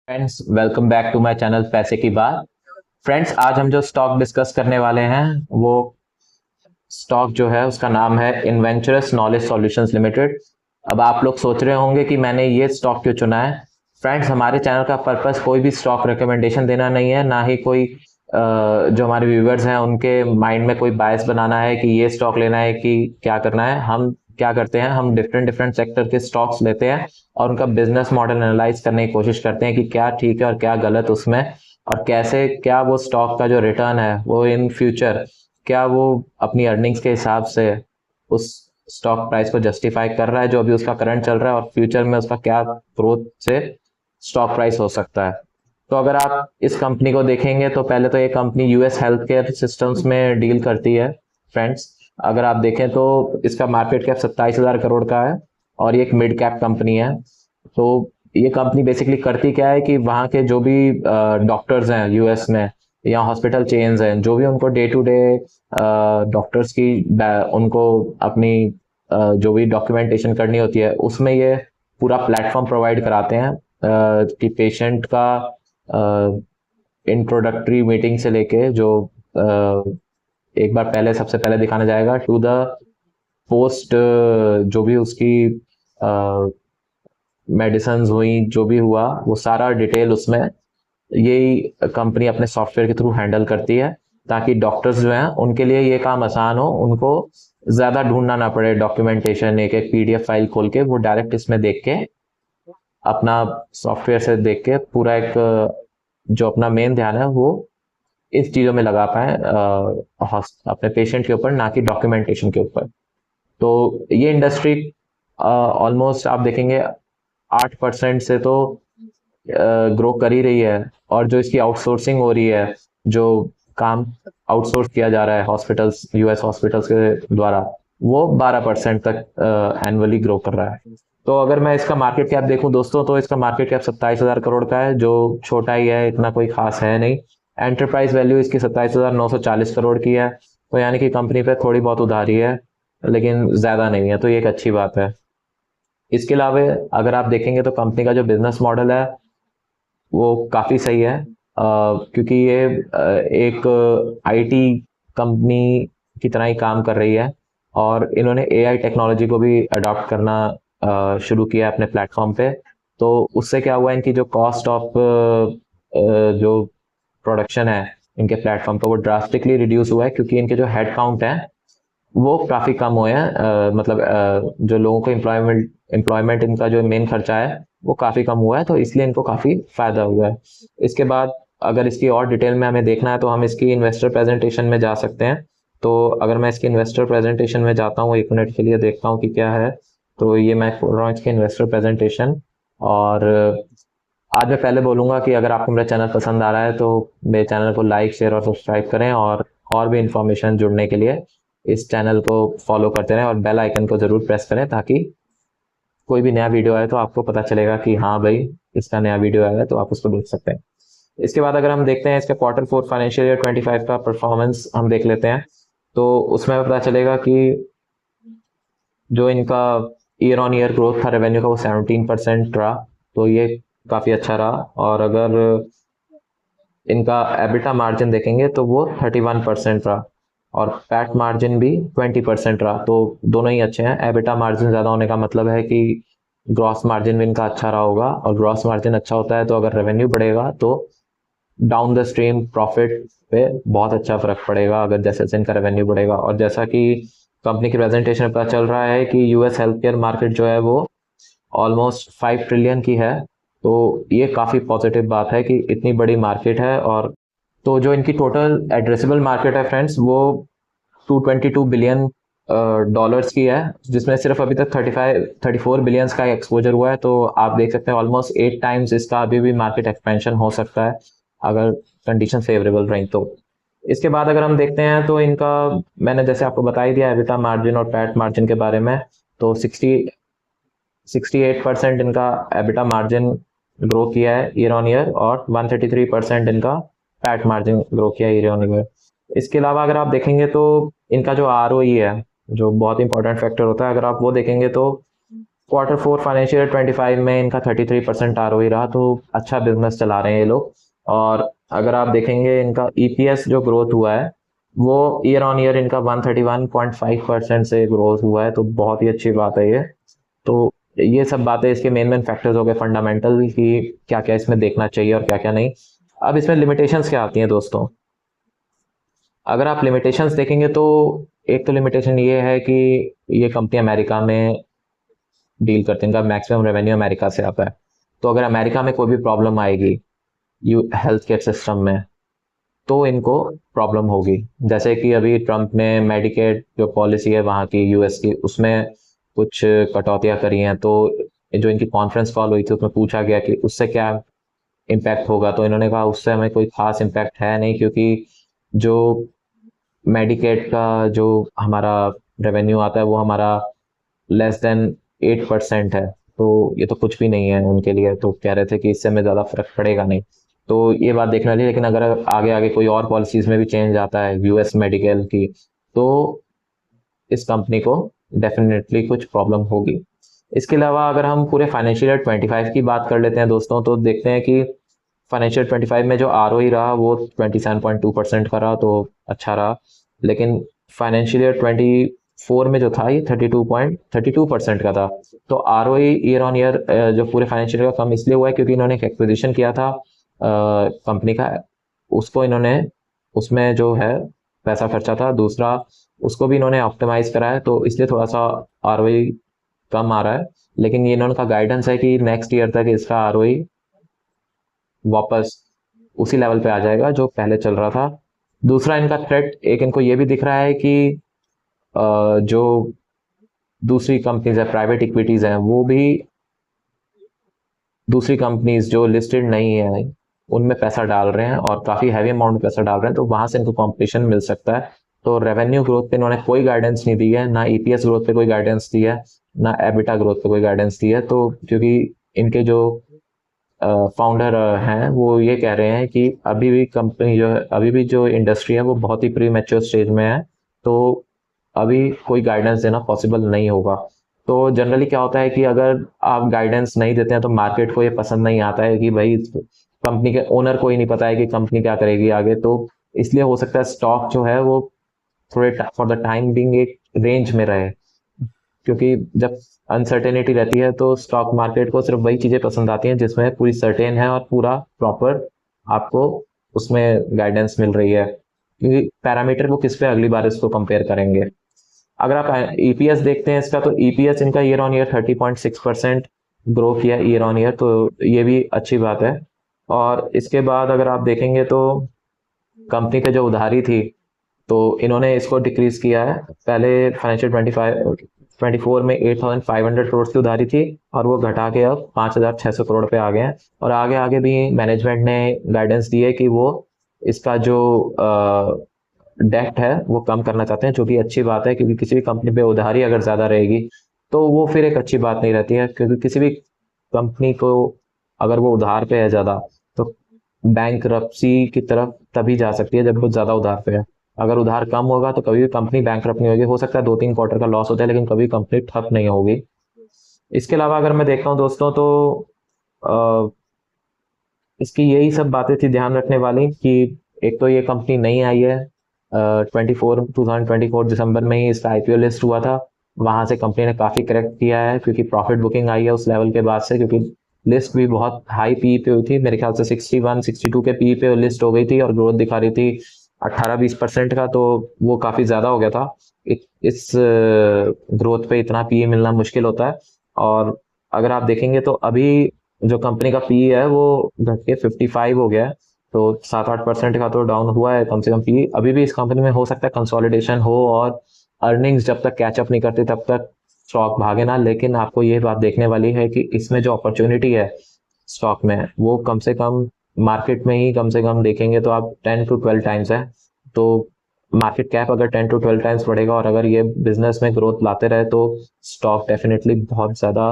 Friends, welcome back to my channel पैसे की बात। फ्रेंड्स, आज हम जो स्टॉक डिस्कस करने वाले हैं वो स्टॉक जो है उसका नाम है इन्वेंचरस नॉलेज सॉल्यूशंस लिमिटेड। अब आप लोग सोच रहे होंगे कि मैंने ये स्टॉक क्यों चुना है। फ्रेंड्स, हमारे चैनल का पर्पस कोई भी स्टॉक रिकमेंडेशन देना नहीं है, ना ही कोई जो हमारे व्यूवर्स हैं उनके माइंड में कोई बायस बनाना है कि ये स्टॉक लेना है कि क्या करना है। हम क्या करते हैं, हम डिफरेंट डिफरेंट सेक्टर के स्टॉक्स लेते हैं और उनका बिजनेस मॉडल एनालाइज करने की कोशिश करते हैं कि क्या ठीक है और क्या गलत उसमें, और कैसे क्या वो स्टॉक का जो रिटर्न है वो इन फ्यूचर क्या वो अपनी अर्निंग्स के हिसाब से उस स्टॉक प्राइस को जस्टिफाई कर रहा है जो अभी उसका करंट चल रहा है, और फ्यूचर में उसका क्या ग्रोथ से स्टॉक प्राइस हो सकता है। तो अगर आप इस कंपनी को देखेंगे तो पहले तो ये company US health care systems में डील करती है। फ्रेंड्स, अगर आप देखें तो इसका मार्केट कैप 27,000 करोड़ का है और ये एक मिड कैप कंपनी है। तो ये कंपनी बेसिकली करती क्या है कि वहाँ के जो भी डॉक्टर्स हैं यूएस में या हॉस्पिटल चेन्स हैं, जो भी उनको डे टू डे डॉक्टर्स की उनको अपनी जो भी डॉक्यूमेंटेशन करनी होती है उसमें ये पूरा प्लेटफॉर्म प्रोवाइड कराते हैं कि पेशेंट का इंट्रोडक्टरी मीटिंग से लेके जो एक बार पहले सबसे पहले दिखाना जाएगा टू द पोस्ट, जो भी उसकी मेडिसिन हुई, जो भी हुआ वो सारा डिटेल उसमें यही कंपनी अपने सॉफ्टवेयर के थ्रू हैंडल करती है, ताकि डॉक्टर्स जो हैं उनके लिए ये काम आसान हो, उनको ज़्यादा ढूंढना ना पड़े डॉक्यूमेंटेशन एक एक पीडीएफ फाइल खोल के। वो डायरेक्ट इसमें देख के अपना सॉफ्टवेयर से देख के पूरा एक जो अपना मेन ध्यान है वो इस चीज़ों में लगा पाए अपने पेशेंट के ऊपर, ना कि डॉक्यूमेंटेशन के ऊपर। तो ये इंडस्ट्री ऑलमोस्ट आप देखेंगे 8% से तो ग्रो कर ही रही है, और जो इसकी आउटसोर्सिंग हो रही है, जो काम आउटसोर्स किया जा रहा है हॉस्पिटल्स, यूएस हॉस्पिटल्स के द्वारा, वो 12% तक एनुअली ग्रो कर रहा है। तो अगर मैं इसका मार्केट कैप देखूं दोस्तों, तो इसका मार्केट कैप 27,000 करोड़ का है, जो छोटा ही है, इतना कोई खास है नहीं। एंटरप्राइज वैल्यू इसकी 27,940 करोड़ की है। तो यानी कि कंपनी पे थोड़ी बहुत उधारी है, लेकिन ज़्यादा नहीं है, तो ये एक अच्छी बात है। इसके अलावा अगर आप देखेंगे तो कंपनी का जो बिजनेस मॉडल है वो काफ़ी सही है, क्योंकि ये एक आईटी कंपनी की तरह ही काम कर रही है, और इन्होंने एआई टेक्नोलॉजी को भी अडॉप्ट करना शुरू किया है अपने प्लेटफॉर्म पे। तो उससे क्या हुआ, इनकी जो कॉस्ट ऑफ जो प्रोडक्शन है इनके प्लेटफॉर्म पे वो ड्रास्टिकली रिड्यूस हुआ है, क्योंकि इनके जो हेड काउंट है वो काफ़ी कम हुए हैं। मतलब जो लोगों को एम्प्लॉयमेंट इनका जो मेन खर्चा है वो काफ़ी कम हुआ है, तो इसलिए इनको काफ़ी फायदा हुआ है। इसके बाद अगर इसकी और डिटेल में हमें देखना है तो हम इसकी इन्वेस्टर प्रेजेंटेशन में जा सकते हैं। तो अगर मैं इसकी इन्वेस्टर प्रेजेंटेशन में जाता हूँ, 1 मिनट के लिए देखता हूँ कि क्या है। तो ये मैं खोल रहा हूँ इसकी इन्वेस्टर प्रेजेंटेशन। और आज मैं पहले बोलूँगा कि अगर आपको मेरा चैनल पसंद आ रहा है तो मेरे चैनल को लाइक, शेयर और सब्सक्राइब करें, और भी इंफॉर्मेशन जुड़ने के लिए इस चैनल को फॉलो करते रहें और बेल आइकन को ज़रूर प्रेस करें, ताकि कोई भी नया वीडियो आए तो आपको पता चलेगा कि हाँ भाई, इसका नया वीडियो आया है, तो आप उसको देख सकते हैं। इसके बाद अगर हम देखते हैं इसका Q4 फाइनेंशियल ईयर 25 का परफॉर्मेंस हम देख लेते हैं, तो उसमें पता चलेगा कि जो इनका ईयर ऑन ईयर ग्रोथ था रेवेन्यू का वो 17% रहा। तो ये काफ़ी अच्छा रहा। और अगर इनका एबिटा मार्जिन देखेंगे तो वो 31% रहा, और पैट मार्जिन भी 20% रहा। तो दोनों ही अच्छे हैं। एबिटा मार्जिन ज़्यादा होने का मतलब है कि ग्रॉस मार्जिन भी इनका अच्छा रहा होगा, और ग्रॉस मार्जिन अच्छा होता है तो अगर रेवेन्यू बढ़ेगा तो डाउन द स्ट्रीम प्रॉफिट पे बहुत अच्छा फर्क पड़ेगा, अगर जैसे जैसे इनका रेवेन्यू बढ़ेगा। और जैसा कि कंपनी की प्रेजेंटेशन में पता चल रहा है कि यूएस हेल्थ केयर मार्केट जो है वो ऑलमोस्ट 5 ट्रिलियन की है। तो ये काफ़ी पॉजिटिव बात है कि इतनी बड़ी मार्केट है। और तो जो इनकी टोटल एड्रेसेबल मार्केट है फ्रेंड्स, वो 222 बिलियन डॉलर्स की है, जिसमें सिर्फ अभी तक 34 बिलियंस का एक्सपोजर हुआ है। तो आप देख सकते हैं ऑलमोस्ट 8 टाइम्स इसका अभी भी मार्केट एक्सपेंशन हो सकता है, अगर कंडीशन फेवरेबल रही तो। इसके बाद अगर हम देखते हैं तो इनका, मैंने जैसे आपको बता ही दिया एबिटा मार्जिन और पैट मार्जिन के बारे में। तो 68% इनका एबिटा मार्जिन ग्रो किया है ईयर ऑन ईयर, और 133% इनका पैट मार्जिन ग्रो किया है ईयर ऑन ईयर। इसके अलावा अगर आप देखेंगे तो इनका जो आर है, जो बहुत इंपॉर्टेंट फैक्टर होता है, अगर आप वो देखेंगे तो Q4 फाइनेंशियल ईयर 25 में इनका 33% ROE रहा, तो अच्छा बिजनेस चला रहे हैं ये लोग। और अगर आप देखेंगे इनका EPS जो ग्रोथ हुआ है वो ईयर ऑन ईयर इनका 131.5% से ग्रोथ हुआ है, तो बहुत ही अच्छी बात है ये। तो ये सब बातें इसके मेन मेन फैक्टर्स हो गए फंडामेंटल कि क्या क्या इसमें देखना चाहिए और क्या क्या नहीं। अब इसमें लिमिटेशंस क्या आती हैं दोस्तों? अगर आप लिमिटेशंस देखेंगे तो एक तो लिमिटेशन ये है कि ये कंपनी अमेरिका में डील करते हैं, इनका मैक्सिमम रेवेन्यू अमेरिका से आता है। तो अगर अमेरिका में कोई भी प्रॉब्लम आएगी यू हेल्थ केयर सिस्टम में, तो इनको प्रॉब्लम होगी। जैसे कि अभी ट्रम्प ने मेडिकेड जो पॉलिसी है वहाँ की यूएस की, उसमें कुछ कटौतियाँ करी हैं, तो जो इनकी कॉन्फ्रेंस कॉल हुई थी उसमें पूछा गया कि उससे क्या इम्पैक्ट होगा, तो इन्होंने कहा उससे हमें कोई खास इम्पैक्ट है नहीं, क्योंकि जो मेडिकेड का जो हमारा रेवेन्यू आता है वो हमारा less than 8% है, तो ये तो कुछ भी नहीं है उनके लिए। तो कह रहे थे कि इससे हमें ज़्यादा फर्क पड़ेगा नहीं, तो ये बात देखने वाली है। लेकिन अगर आगे आगे कोई और पॉलिसीज में भी चेंज आता है यूएस मेडिकल की, तो इस कंपनी को डेफिनेटली कुछ प्रॉब्लम होगी। इसके अलावा अगर हम पूरे फाइनेंशियल ईयर 25 की बात कर लेते हैं दोस्तों, तो देखते हैं कि फाइनेंशियल 25 में जो ROE रहा वो 27.2% का रहा, तो अच्छा रहा। लेकिन फाइनेंशियल ईयर 24 में जो था ये 32% का था। तो ROE ईयर ऑन ईयर जो पूरे फाइनेंशियल ईयर का कम इसलिए हुआ है क्योंकि इन्होंने एक एक्विजिशन किया था कंपनी का, उसको इन्होंने उसमें जो है पैसा खर्चा था। दूसरा, उसको भी इन्होंने ऑप्टिमाइज करा है, तो इसलिए थोड़ा सा ROE कम आ रहा है। लेकिन ये इन्होंने का गाइडेंस है कि नेक्स्ट ईयर तक इसका ROE वापस उसी लेवल पे आ जाएगा जो पहले चल रहा था। दूसरा, इनका थ्रेट एक इनको ये भी दिख रहा है कि जो दूसरी कंपनीज है, प्राइवेट इक्विटीज हैं, वो भी दूसरी कंपनीज जो लिस्टेड नहीं है उनमें पैसा डाल रहे हैं और काफ़ी हैवी अमाउंट में पैसा डाल रहे हैं, तो वहां से इनको कॉम्पिटिशन मिल सकता है। तो रेवेन्यू ग्रोथ पे इन्होंने कोई गाइडेंस नहीं दी है, ना EPS ग्रोथ पे कोई गाइडेंस दी है, ना एबिटा ग्रोथ पे कोई गाइडेंस दी है। तो क्योंकि इनके जो फाउंडर हैं वो ये कह रहे हैं कि अभी भी कंपनी जो है, अभी भी जो इंडस्ट्री है वो बहुत ही प्री मैच्योर स्टेज में है, तो अभी कोई गाइडेंस देना पॉसिबल नहीं होगा। तो जनरली क्या होता है कि अगर आप गाइडेंस नहीं देते हैं तो मार्केट को ये पसंद नहीं आता है कि भाई कंपनी के ओनर को ही नहीं पता है कि कंपनी क्या करेगी आगे, तो इसलिए हो सकता है स्टॉक जो है वो थोड़े फॉर द टाइम बिंग एक रेंज में रहे। क्योंकि जब अनसर्टेनिटी रहती है तो स्टॉक मार्केट को सिर्फ वही चीज़ें पसंद आती हैं जिसमें पूरी सर्टेन है और पूरा प्रॉपर आपको उसमें गाइडेंस मिल रही है। क्योंकि पैरामीटर वो किस पे अगली बार इसको कंपेयर करेंगे। अगर आप EPS देखते हैं इसका, तो EPS इनका ईयर ऑन ईयर 30.6% ग्रो किया ईयर ऑन ईयर, तो ये भी अच्छी बात है। और इसके बाद अगर आप देखेंगे तो कंपनी पे जो उधारी थी, तो इन्होंने इसको डिक्रीज किया है। पहले फाइनेंशियल 24 में 8,500 करोड़ की उधारी थी और वो घटा के अब 5,600 करोड़ पे आ गए हैं। और आगे आगे भी मैनेजमेंट ने गाइडेंस दी है कि वो इसका जो डेट है वो कम करना चाहते हैं, जो कि अच्छी बात है, क्योंकि किसी भी कंपनी पे उधारी अगर ज़्यादा रहेगी तो वो फिर एक अच्छी बात नहीं रहती है। क्योंकि किसी भी कंपनी को अगर वो उधार पे है ज़्यादा, तो बैंकरप्सी की तरफ तभी जा सकती है जब वो ज़्यादा उधार पे है। अगर उधार कम होगा तो कभी भी कंपनी बैंकरप्ट नहीं होगी। हो सकता है 2-3 क्वार्टर का लॉस होता है, लेकिन कभी कंपनी ठप नहीं होगी। इसके अलावा अगर मैं देखता हूँ दोस्तों, तो अ, इसकी यही सब बातें थी ध्यान रखने वाली कि एक तो ये कंपनी नई आई है, 2024 दिसंबर में ही इसका IPO लिस्ट हुआ था। वहां से कंपनी ने काफ़ी करेक्ट किया है, क्योंकि प्रॉफिट बुकिंग आई है उस लेवल के बाद से, क्योंकि लिस्ट भी बहुत हाई पी पे हुई थी। मेरे ख्याल से 61-62 के पी पे लिस्ट हो गई थी और ग्रोथ दिखा रही थी 18-20% का, तो वो काफ़ी ज़्यादा हो गया था। इस ग्रोथ पे इतना पी मिलना मुश्किल होता है। और अगर आप देखेंगे तो अभी जो कंपनी का पी है वो घट के 55 हो गया है, तो 7-8% का तो डाउन हुआ है कम से कम पी। अभी भी इस कंपनी में हो सकता है कंसोलिडेशन हो और अर्निंग्स जब तक कैचअप नहीं करती तब तक स्टॉक भागे ना। लेकिन आपको ये बात देखने वाली है कि इसमें जो अपॉर्चुनिटी है स्टॉक में, वो कम से कम मार्केट में ही कम से कम देखेंगे तो आप 10 to 12 टाइम्स है। तो मार्केट कैप अगर 10 to 12 टाइम्स बढ़ेगा और अगर ये बिजनेस में ग्रोथ लाते रहे, तो स्टॉक डेफिनेटली बहुत ज़्यादा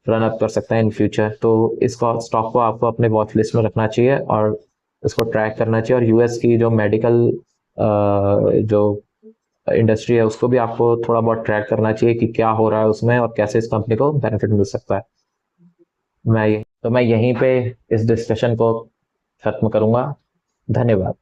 रन अप कर सकता है इन फ्यूचर। तो इस स्टॉक को आपको अपने वॉच लिस्ट में रखना चाहिए और इसको ट्रैक करना चाहिए। और यूएस की जो मेडिकल जो इंडस्ट्री है उसको भी आपको थोड़ा बहुत ट्रैक करना चाहिए कि क्या हो रहा है उसमें और कैसे इस कंपनी को बेनिफिट मिल सकता है। मैं यहीं पे इस डिस्कशन को खत्म करूंगा। धन्यवाद।